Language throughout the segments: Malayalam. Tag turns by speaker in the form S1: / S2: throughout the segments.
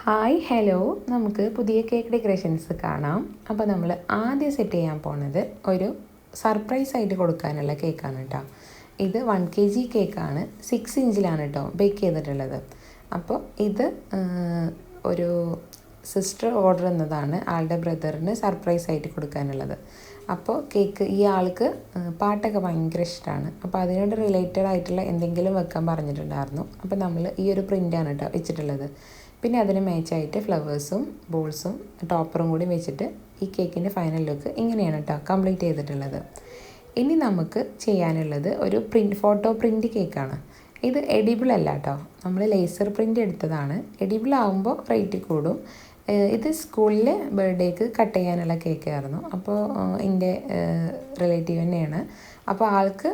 S1: ഹായ് ഹലോ, നമുക്ക് പുതിയ കേക്ക് ഡെക്കറേഷൻസ് കാണാം. അപ്പോൾ നമ്മൾ ആദ്യം സെറ്റ് ചെയ്യാൻ പോണത് ഒരു സർപ്രൈസ് ആയിട്ട് കൊടുക്കാനുള്ള കേക്കാണ് കേട്ടോ. ഇത് 1 kg കേക്കാണ്, 6 ഇഞ്ചിലാണ് കേട്ടോ ബേക്ക് ചെയ്തിട്ടുള്ളത്. അപ്പോൾ ഇത് ഒരു സിസ്റ്റർ ഓർഡർ എന്നതാണ് ആളുടെ ബ്രദറിന് സർപ്രൈസ് ആയിട്ട് കൊടുക്കാനുള്ളത്. അപ്പോൾ കേക്ക് ഈ ആൾക്ക് പാട്ടൊക്കെ ഭയങ്കര ഇഷ്ടമാണ്. അപ്പോൾ അതിനോട് റിലേറ്റഡ് ആയിട്ടുള്ള എന്തെങ്കിലും വെക്കാൻ പറഞ്ഞിട്ടുണ്ടായിരുന്നു. അപ്പോൾ നമ്മൾ ഈ ഒരു പ്രിൻ്റാണ് കേട്ടോ വെച്ചിട്ടുള്ളത്. പിന്നെ അതിന് മാച്ചായിട്ട് ഫ്ലവേഴ്സും ബോൾസും ടോപ്പറും കൂടി വെച്ചിട്ട് ഈ കേക്കിൻ്റെ ഫൈനൽ ലുക്ക് ഇങ്ങനെയാണ് കേട്ടോ കംപ്ലീറ്റ് ചെയ്തിട്ടുള്ളത്. ഇനി നമുക്ക് ചെയ്യാനുള്ളത് ഒരു ഫോട്ടോ പ്രിൻ്റ് കേക്കാണ്. ഇത് എഡിബിൾ അല്ല കേട്ടോ, നമ്മൾ ലേസർ പ്രിൻ്റ് എടുത്തതാണ്. എഡിബിൾ ആകുമ്പോൾ റേറ്റ് കൂടും. ഇത് സ്കൂളിൽ ബർത്ത്ഡേക്ക് കട്ട് ചെയ്യാനുള്ള കേക്കായിരുന്നു. അപ്പോൾ എൻ്റെ റിലേറ്റീവ് തന്നെയാണ്. അപ്പോൾ ആൾക്ക്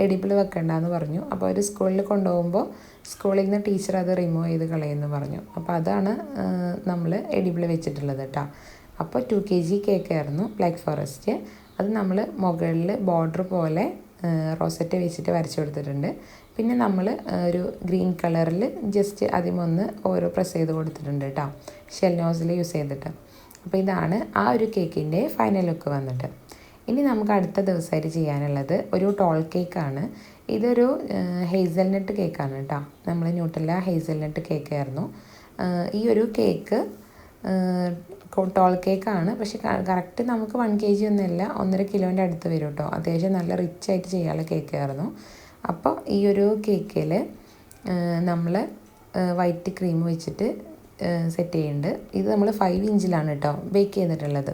S1: എഡിബിൾ വെക്കണ്ടെന്ന് പറഞ്ഞു. അപ്പോൾ ഒരു സ്കൂളിൽ കൊണ്ടുപോകുമ്പോൾ സ്കൂളിൽ നിന്ന് ടീച്ചർ അത് റിമൂവ് ചെയ്ത് കളയുമെന്ന് പറഞ്ഞു. അപ്പോൾ അതാണ് നമ്മൾ എഡിബിൾ വെച്ചിട്ടുള്ളത് കേട്ടോ. അപ്പോൾ 2 kg കേക്കായിരുന്നു ബ്ലാക്ക് ഫോറസ്റ്റ്. അത് നമ്മൾ മുകളിൽ ബോർഡർ പോലെ റോസറ്റ് വെച്ചിട്ട് വരച്ചു കൊടുത്തിട്ടുണ്ട്. പിന്നെ നമ്മൾ ഒരു ഗ്രീൻ കളറിൽ ജസ്റ്റ് അതിമൊന്ന് ഓരോ പ്രസ് ചെയ്ത് കൊടുത്തിട്ടുണ്ട് കേട്ടോ, ഷെൽ നോസിൽ യൂസ് ചെയ്തിട്ട്. അപ്പോൾ ഇതാണ് ആ ഒരു കേക്കിൻ്റെ ഫൈനൽ ലുക്ക് വന്നിട്ട്. ഇനി നമുക്ക് അടുത്ത ദിവസമായിട്ട് ചെയ്യാനുള്ളത് ഒരു ടോൾ കേക്കാണ്. ഇതൊരു ഹേസൽനട്ട് കേക്കാണ് കേട്ടോ. നമ്മൾ ന്യൂട്ടെല്ല ഹേസൽനട്ട് കേക്കായിരുന്നു. ഈ ഒരു കേക്ക് ടോൾ കേക്കാണ്, പക്ഷെ കറക്റ്റ് നമുക്ക് 1 kg ഒന്നുമില്ല, 1.5 കിലോൻ്റെ അടുത്ത് വരും കേട്ടോ. അത്യാവശ്യം നല്ല റിച്ച് ആയിട്ട് ചെയ്യാനുള്ള കേക്കായിരുന്നു. അപ്പോൾ ഈ ഒരു കേക്കിൽ നമ്മൾ വൈറ്റ് ക്രീം വെച്ചിട്ട് സെറ്റ് ചെയ്യുന്നുണ്ട്. ഇത് നമ്മൾ 5 ഇഞ്ചിലാണ് കേട്ടോ ബേക്ക് ചെയ്തിട്ടുള്ളത്.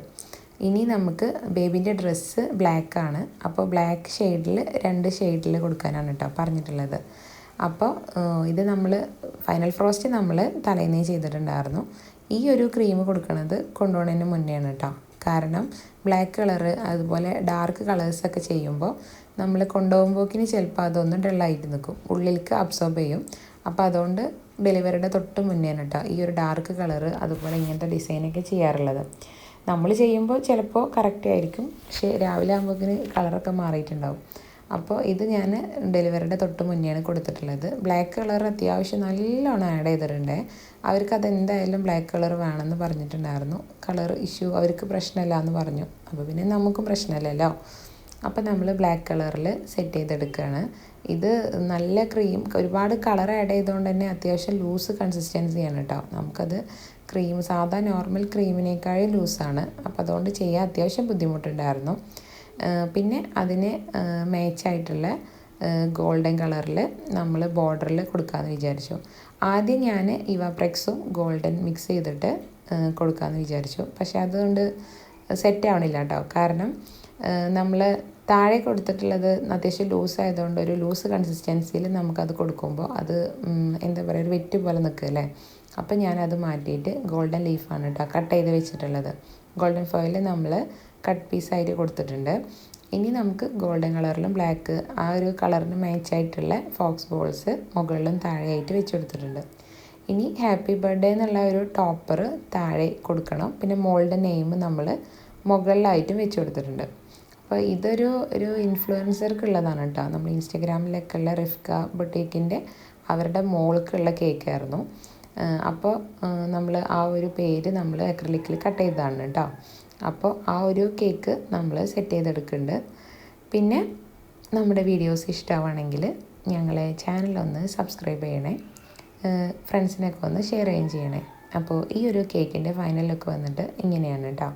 S1: ഇനി നമുക്ക് ബേബീൻ്റെ ഡ്രസ്സ് ബ്ലാക്കാണ്. അപ്പോൾ ബ്ലാക്ക് ഷെയ്ഡിൽ 2 ഷെയ്ഡിൽ കൊടുക്കാനാണ് കേട്ടോ പറഞ്ഞിട്ടുള്ളത്. അപ്പോൾ ഇത് നമ്മൾ ഫൈനൽ ഫ്രോസ്റ്റ് നമ്മൾ തലേന്നേ ചെയ്തിട്ടുണ്ടായിരുന്നു. ഈ ഒരു ക്രീം കൊടുക്കുന്നത് കൊണ്ടുപോകുന്നതിന് മുന്നെയാണ് കേട്ടോ. കാരണം ബ്ലാക്ക് കളറ് അതുപോലെ ഡാർക്ക് കളേഴ്സൊക്കെ ചെയ്യുമ്പോൾ നമ്മൾ കൊണ്ടുപോകുമ്പോഴേക്കിന് ചിലപ്പോൾ അതൊന്ന് ഡള്ളായിട്ട് നിൽക്കും, ഉള്ളിലേക്ക് അബ്സോർബ് ചെയ്യും. അപ്പോൾ അതുകൊണ്ട് ഡെലിവറിയുടെ തൊട്ട് മുന്നെയാണ് കേട്ടോ ഈ ഒരു ഡാർക്ക് കളറ് അതുപോലെ ഇങ്ങനത്തെ ഡിസൈനൊക്കെ ചെയ്യാറുള്ളത്. നമ്മൾ ചെയ്യുമ്പോൾ ചിലപ്പോൾ കറക്റ്റ് ആയിരിക്കും, പക്ഷേ രാവിലെ ആകുമ്പോഴേക്കിന് കളറൊക്കെ മാറിയിട്ടുണ്ടാവും. അപ്പോൾ ഇത് ഞാൻ ഡെലിവറിയുടെ തൊട്ട് മുന്നെയാണ് കൊടുത്തിട്ടുള്ളത്. ബ്ലാക്ക് കളർ അത്യാവശ്യം നല്ലോണം ആഡ് ചെയ്തിട്ടുണ്ട്. അവർക്ക് അതെന്തായാലും ബ്ലാക്ക് കളർ വേണമെന്ന് പറഞ്ഞിട്ടുണ്ടായിരുന്നു. കളർ ഇഷ്യൂ അവർക്ക് പ്രശ്നമില്ല എന്ന് പറഞ്ഞു. അപ്പോൾ പിന്നെ നമുക്കും പ്രശ്നമില്ലല്ലോ. അപ്പോൾ നമ്മൾ ബ്ലാക്ക് കളറിൽ സെറ്റ് ചെയ്തെടുക്കുകയാണ്. ഇത് നല്ല ക്രീം, ഒരുപാട് കളർ ആഡ് ചെയ്തുകൊണ്ട് തന്നെ അത്യാവശ്യം ലൂസ് കൺസിസ്റ്റൻസിയാണ് കേട്ടോ. നമുക്കത് ക്രീം സാധാ നോർമൽ ക്രീമിനേക്കാളും ലൂസാണ്. അപ്പോൾ അതുകൊണ്ട് ചെയ്യാൻ അത്യാവശ്യം ബുദ്ധിമുട്ടുണ്ടായിരുന്നു. പിന്നെ അതിന് മാച്ചായിട്ടുള്ള ഗോൾഡൻ കളറിൽ നമ്മൾ ബോർഡറിൽ കൊടുക്കാമെന്ന് വിചാരിച്ചു. ആദ്യം ഞാൻ ഇവാപ്രെക്സും ഗോൾഡൻ മിക്സ് ചെയ്തിട്ട് കൊടുക്കാമെന്ന് വിചാരിച്ചു. പക്ഷേ അതുകൊണ്ട് സെറ്റ് ആവണില്ല കേട്ടോ. കാരണം നമ്മൾ താഴെ കൊടുത്തിട്ടുള്ളത് അത്യാവശ്യം ലൂസ് ആയതുകൊണ്ട് ഒരു ലൂസ് കൺസിസ്റ്റൻസിയിൽ നമുക്കത് കൊടുക്കുമ്പോൾ അത് എന്താ പറയുക, ഒരു വെറ്റ് പോലെ നിൽക്കുകയല്ലേ. അപ്പോൾ ഞാനത് മാറ്റിയിട്ട് ഗോൾഡൻ ലീഫാണ് കേട്ടോ കട്ട് ചെയ്ത് വെച്ചിട്ടുള്ളത്. ഗോൾഡൻ ഫോയിൽ നമ്മൾ കട്ട് പീസായിട്ട് കൊടുത്തിട്ടുണ്ട്. ഇനി നമുക്ക് ഗോൾഡൻ കളറിലും ബ്ലാക്ക് ആ ഒരു കളറിന് മാച്ചായിട്ടുള്ള ഫോക്സ് ബോൾസ് മുകളിലും താഴെയായിട്ട് വെച്ച് കൊടുത്തിട്ടുണ്ട്. ഇനി ഹാപ്പി ബർത്ത്ഡേ എന്നുള്ള ഒരു ടോപ്പർ താഴെ കൊടുക്കണം. പിന്നെ മോളുടെ നെയിം നമ്മൾ മുകളിലായിട്ടും വെച്ച് കൊടുത്തിട്ടുണ്ട്. അപ്പോൾ ഇതൊരു ഇൻഫ്ലുവൻസർക്കുള്ളതാണ് കേട്ടോ. നമ്മൾ ഇൻസ്റ്റഗ്രാമിലൊക്കെ ഉള്ള റിഫ്ക ബൊട്ടീക്കിൻ്റെ അവരുടെ മോൾക്കുള്ള കേക്കായിരുന്നു. അപ്പോൾ നമ്മൾ ആ ഒരു പേര് നമ്മൾ അക്രിലിക്കിൽ കട്ട് ചെയ്തതാണ് കേട്ടോ. അപ്പോൾ ആ ഒരു കേക്ക് നമ്മൾ സെറ്റ് ചെയ്തെടുക്കുന്നുണ്ട്. പിന്നെ നമ്മുടെ വീഡിയോസ് ഇഷ്ടമാണെങ്കിൽ ഞങ്ങളെ ചാനലൊന്ന് സബ്സ്ക്രൈബ് ചെയ്യണേ, ഫ്രണ്ട്സിനൊക്കെ ഒന്ന് ഷെയർ ചെയ്യുകയും ചെയ്യണേ. അപ്പോൾ ഈ ഒരു കേക്കിൻ്റെ ഫൈനൽ ലുക്ക് വന്നിട്ട് ഇങ്ങനെയാണ് കേട്ടോ.